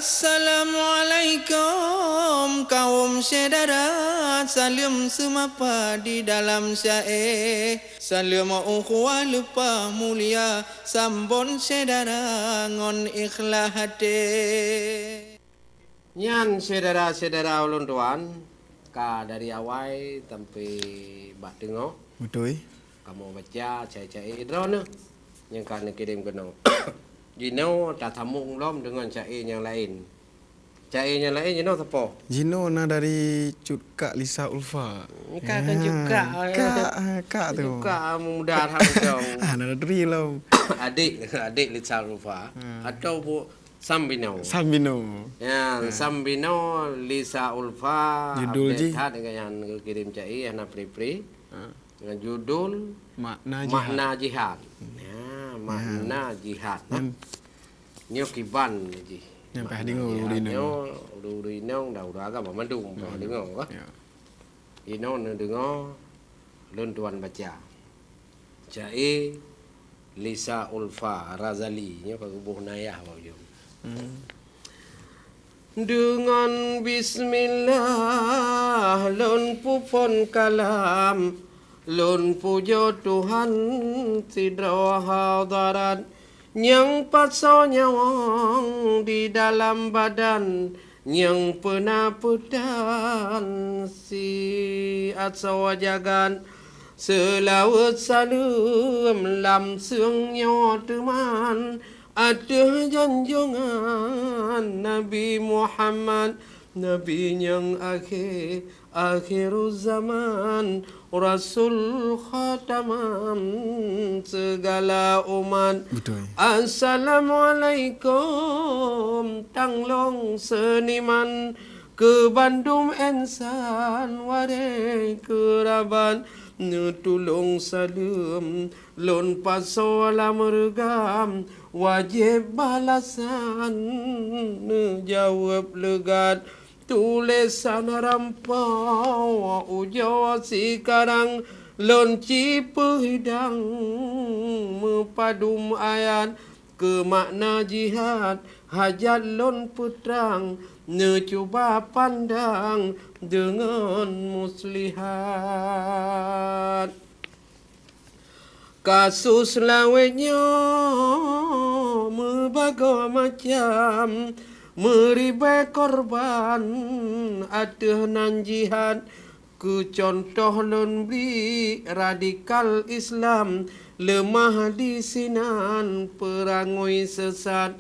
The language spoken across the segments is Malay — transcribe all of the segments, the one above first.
Assalamualaikum kaum saudara, salam semapa di dalam syair. Salam ukhuwah lupa mulia, sambon saudara ngon ikhlas hati. Nyan saudara-saudara ulun tuan, ka dari awal sampai bak tengok. Betul. Kamu baca cai-cai drone yang kan kirim ke no. Jino tak sambung belum dengan cai yang lain. Cai yang lain Jino siapa? Jino na dari Cut Kak Lisa Ulfa. Kak kan juga. Kak tu. Juga mudah dong. Nada dri lo. Adik Lisa Rufa atau Bu Sambino. Sambino. Ya, Sambino Lisa Ulfa. Judul ji. Dengan yang kirim cai anak pri-pri. Dengan judul Makna Jihad. Ya, makna jihad. Nyo kiban ji. Yang pah dengar Udinong dah agak memandung pah dengar ka. Ino dengar lun tuan baca. Cai Lisa Ulfa Razali nyo ka buh nayah bau jom. Dengan bismillah lun pupon kalam lun pujo Tuhan sidra hadarat yang pasal nyawang di dalam badan yang pernah pedan si atsawajagan selawat salam lam seung nyo teman ada janjungan Nabi Muhammad Nabi yang akhir zaman Rasul khataman segala umat. Betul. Assalamualaikum tanglong seniman ke Bandung ensan ware keraban nutulung salam lon pasola mergam wajib balasan jawab legat tulisan rampau ujo sekarang lonci pehidang mepadum ayat ke makna jihad hajat lon putrang necuba pandang dengan muslihat kasus lawetnya berbagai macam meribai korban adenan jihad ku contoh lon beri radikal Islam lemah di sinan perangoi sesat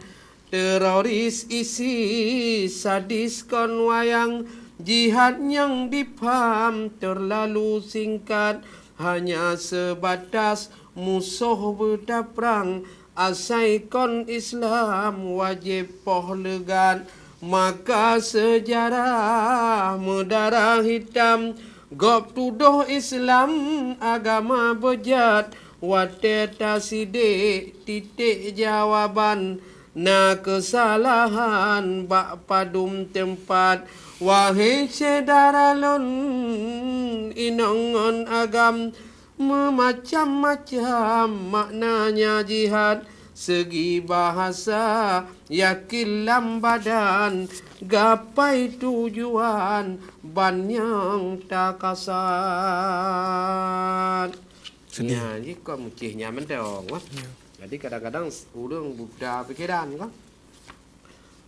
teroris isi sadis kon wayang jihad yang dipaham terlalu singkat hanya sebatas musuh berdaprang asai kon Islam wajib pohlegan maka sejarah mudarah hitam gop tuduh Islam agama bejat wateta sidik titik jawaban na kesalahan bak padum tempat wahai saudara lon inongon agam memacam-macam maknanya jihad segi bahasa yakin lam badan gapai tujuan banyang tak kasat sedih ni kau mucihnya mendong wah jadi kadang-kadang urang budak pikiran kan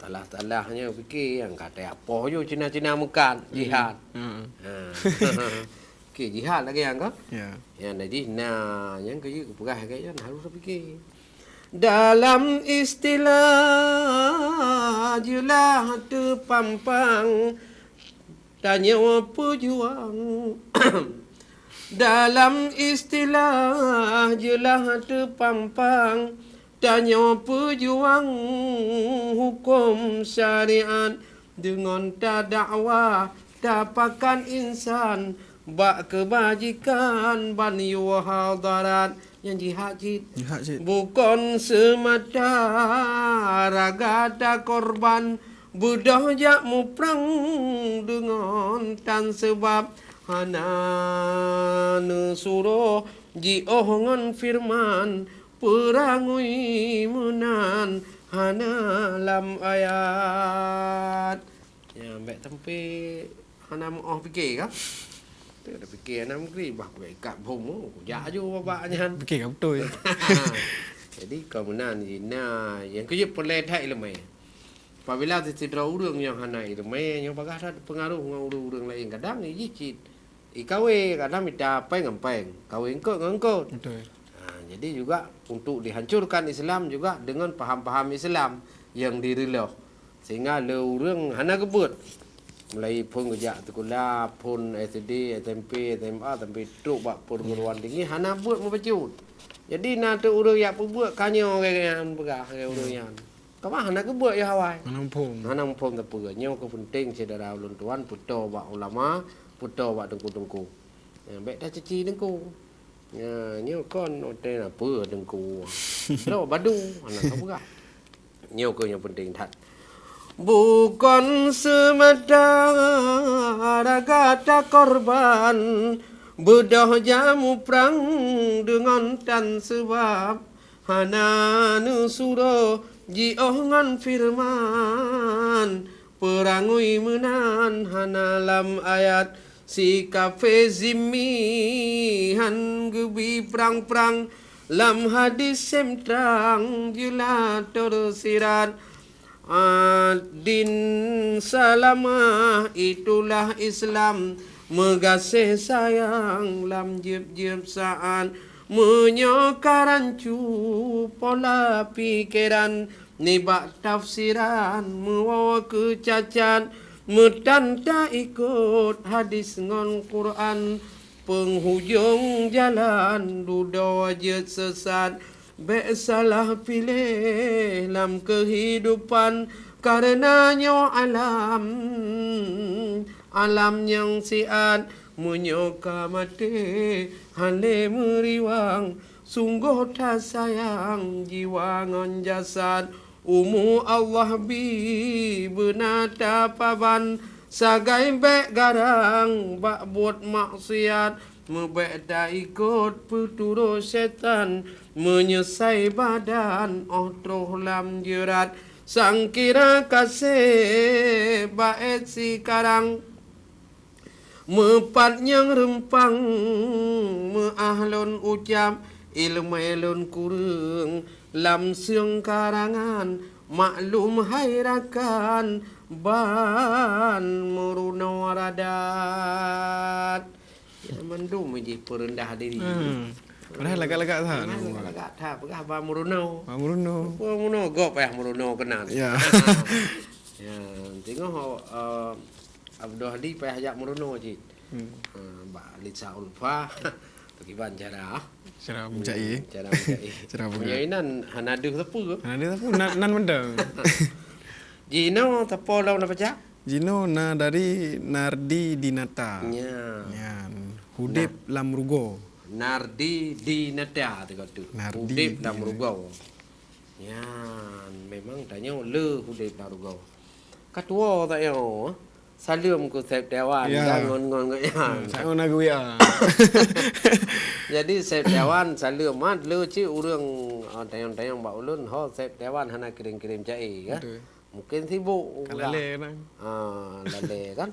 talah-talahnya fikir yang kata apa yo Cina-Cina mukan jihad okey jihad lagi yang kan yang jadi yang ke perah kayaknya harus fikir dalam istilah julah terpampang tanya pejuang dalam istilah julah terpampang tanya pejuang hukum syariat dengan tak dakwah dapatkan insan bak kebajikan bani hadarat yang jihad bukan semata raga tak korban budah jak mu perang dengan tan sebab hana suruh ji ohongan firman perangui menan hana lam ayat. Ya mbak tempe hana mau fikir kan? Tu dah fikir hana mungkin bah ikat bom ya jo babaknya. Fikir kat betul. Jadi kemudian Zina yang kerja pelai thai lemai. Apabila tidak urang yang hanai lemai yang bagah ada pengaruh dengan urang lain kadang ni jicit. Ikawe kadang minta apa ngampeng. Kawe engkau. Betul. Jadi juga untuk dihancurkan Islam juga dengan paham-paham Islam yang dirilah. Sehingga le urang hana kebut. Mulai pun kerja sekolah, pun SD, SMP, SMA, sampai truk bak perguruan tinggi hana buat membacut. Jadi nak tu urang yang buat kanyo kayan begah urang yang. Kamah hana kebut ya hawai. Hana mumpung tak apa. Nyo ke penting saudara ulun tuan puto bak ulama, puto bak dengku-dengku. Baik dah cuci dengku. Ya, nyo kon hotel apa dengku. Lo badu hana tak begah. Nyo ke yang penting tak. Bukan semata kata korban bedah jamu perang dengan tan sebab hana nusuro jiongan firman perangui menan hana lam ayat si kafe zimmi han gebi perang-perang lam hadis semtrang jula tersirat din salamah itulah Islam megasih sayang lam jeb-jeb saan menyokaran cu pola pikiran nibak tafsiran mewawa kecacan medan tak ikut hadis ngon Quran penghujung jalan duda wajud sesat salah pilih dalam kehidupan karenanya alam yang siat menyoka mati hale meriwang sungguh tak sayang jiwa ngon jasad umu Allah bi benata paban sagai bek garang bak buat maksiat mebek dah ikut peturu setan menyesai badan troh lam jerat sang kira kasih baet si karang mepat yang rempang meahlon ucap ilmu kurung lam siang karangan maklum hairakan ban meruno radat ya mandum je perendah diri. Padahal lagak-lagak tak. Lagak tak pegah ba meruno. Meruno gop payah meruno kenal. Ya. Ya, tengok Abdul Hadi payah ajak meruno je. Ba Lisa Ulfa Takiban cara mencai. Cara menyainan hanadu tepu. Nan mendang. Jino tepo law na baca? Jino na dari Nardi Dinata. Ya. Hudip lam rugo. Nardi Dinata tu kata. Hudip lam rugo. Ya, memang tanya le hudip lam rugo. Katua tak yo. Salam ku Sep Dewan ngon-ngon ya. Saya nak gua. Jadi Sep Dewan salam mat le ci urang tayang-tayang ba ulun ho Sep Dewan hana kirim-kirim cai ya. Mungkin sibuk lale kan.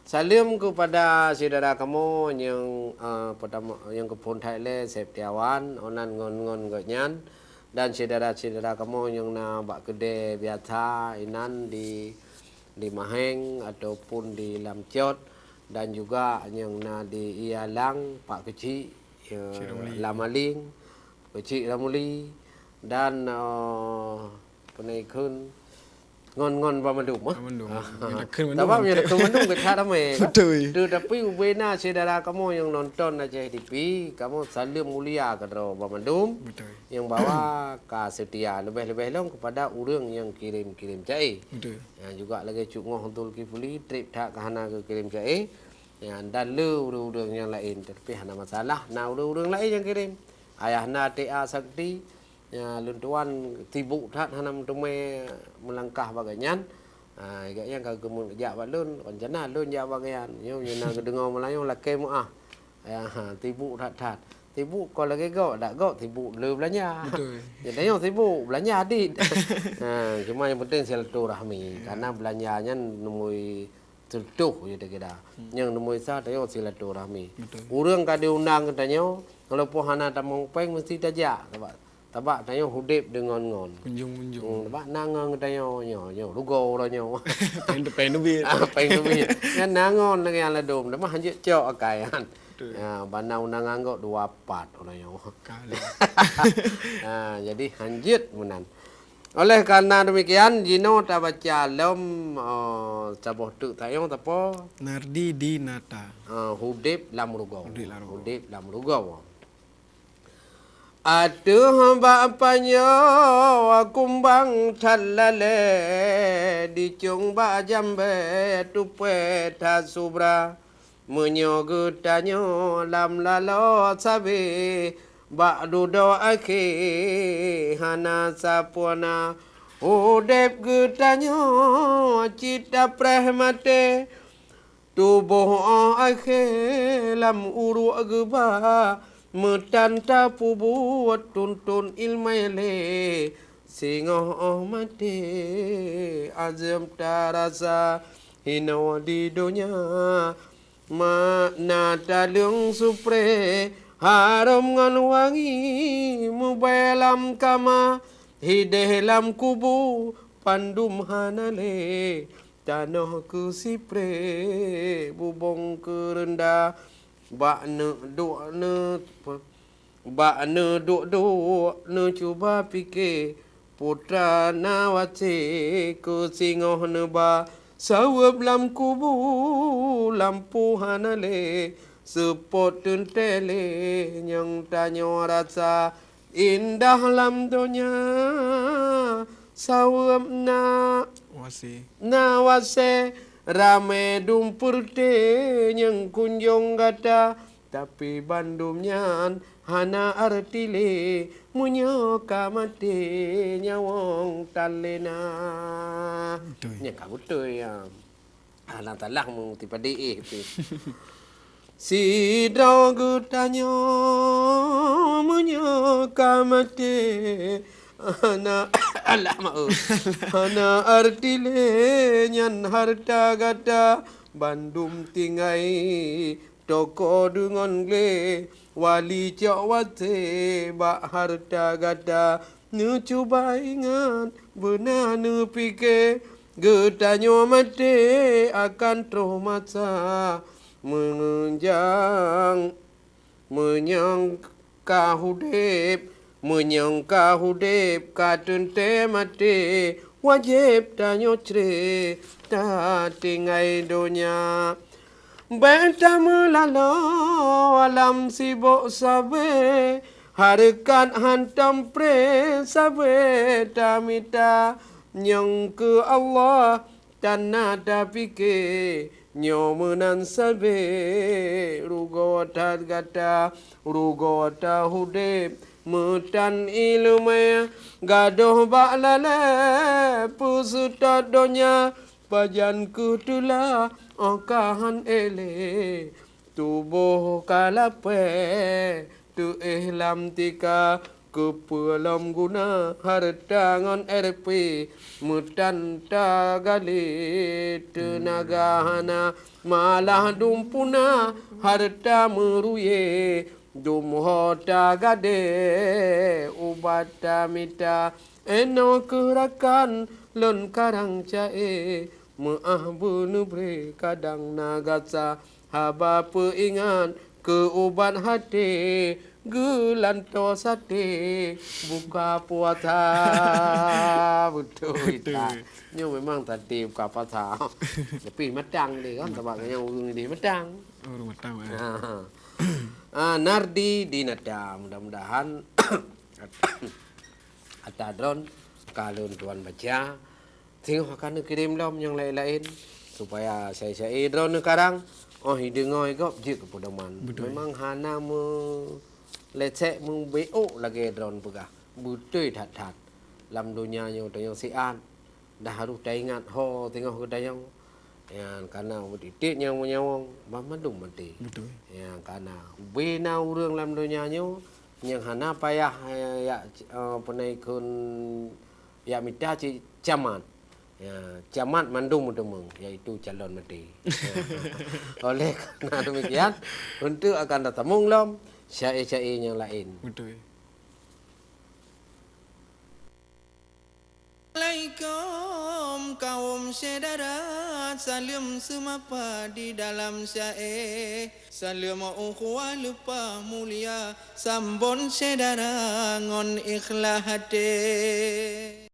Salam kepada saudara kamu yang pertama yang ke Pon Thailand Sep Dewan onan ngon-ngon gonyan dan saudara-saudara kamu yang na bak kedai biasa inan di Maheng ataupun di Lamciot dan juga yang na di Ialang Pak Kecil Lamaling Kecil Ramuli dan penaikun ngon-ngon ba mandum Tapi punya ke mandum ke cara me. Betul. Tapi ubena saudara kamu yang nonton aja TV, kamu salam mulia ke ba mandum. Betul. Yang bawa ka setia lebih-lebih long kepada urang yang kirim-kirim cai. Betul. Yang juga lagi cungoh untuk kifuli trip tak kahana ke kirim cai. Yang dan le urang yang lain tapi hana masalah. Nah urang lain yang kirim. Ayahna TA Sakti ya luntuan tibuk that hanam tume melangkah bagaian gak yang ka kemun ja balun rencana lun ja bagaian yo nyana kedengar Melayu lake muah ya tibuk that sibuk kalau gegak tak gak sibuk le belanja. Betul. Ya tengok sibuk belanja adik. Cuma yang penting silaturahmi karena belanjanya nemui tertuh je kira. Yang nemui sah tengok silaturahmi. Betul. Urang kada undang katanya kalau pohana tamong peng mesti tajak tabak tanya hudip dengan ngon. Kunjung-kunjung. Tabak nangang katanya nyo lugo ro nyo. Pengen duit. Peng duit. Kan nangon dengan ladum tabak hanjut cok akaian. Betul. Ya, bana undang anggok 24 orang nyo. Kali. Jadi hanjut menan. Oleh karena demikian Jino tak baca lom saboh tu tayong tapo Nardi Dinata. hudip lam rugo. Hudip lam rugo. Hudip lam rugo. Aduh bapanya kumbang chalale dicung ba jambe tupe tasubra menyogutanyo lam lalo sabe ba dudo ake hana sapona udep gutanyo cita prahmate tubuh ake lam uru agba metanta pubuat tuntun ilmaile singoh mati azam tarasa hinawa di dunia makna talung supre haram ngan wangi mubelam kama hidelam kubu pandum hanale tanah ku sipre bubong kerendah bak ne duk ne cuba fikir putra nawase ku singoh ne ba sawab lam kubu lampu hanale sepot tele yang tanyo rasa indah lam dunia sawab nawase rame dumpur te yang kunjung gata tapi bandumnya hana artile munyo kamate nyawong talena nya kabuto ya ala talah mu tipade tu si dau gutanyo munyo kamate hana alah mau hana artile nyan harta gata bandum tingai toko dengan le wali cawate ba harta gata nu cuba ingat benar nu pikir getanyo mate akan traumata menyangka hudip katun te mati wajib tanyo cre ta tingai dunia benta melalo alam sibuk sabe harkat hantam pre sabe tamita nyong ke Allah tanah ta fikir nyomunan sabe rugo tat gata rugo ta hudip mutan ilmu gadoh baklale pusuta donya pajan kutula okahan ele tubuh kalape tu ihlam tika kepelam guna harta ngon RP mutan tagali tenaga hana malah dumpuna harta meruye dumho tagade ubata mita eno kerakan lon karang cae maah bunubre kadang nagasa haba peingat ke ubat hati gelanto sate buka puasa betul tak nyo memang tadi buka puasa tapi matang dia kan sebab yang urung dia matang Matang. Nardi Dinata mudah-mudahan atadron kalau tuan baca tengok akan kirim lom yang lain-lain supaya saya drone sekarang hidungoi gop je kepada man memang hana mu lecek mu beo lagi drone pegah betul that lam dunia nyo tayong sian dah harus dah ingat ho tengok ke dayang Yang karena titik yang menyawang mamandung mati. Betul. Yang karena bina urang lam dunia nyo yang hana payah ya penaikun ya mita ci camat. Ya, camat mandung mudemeng yaitu calon mati. Oleh karena demikian untuk akan datang lam syair-syair yang lain. Betul. Assalamualaikum kaum saudara, salam semapa di dalam syair. Salam ukhuwah lupa mulia, sambon saudara ngon ikhlas hati.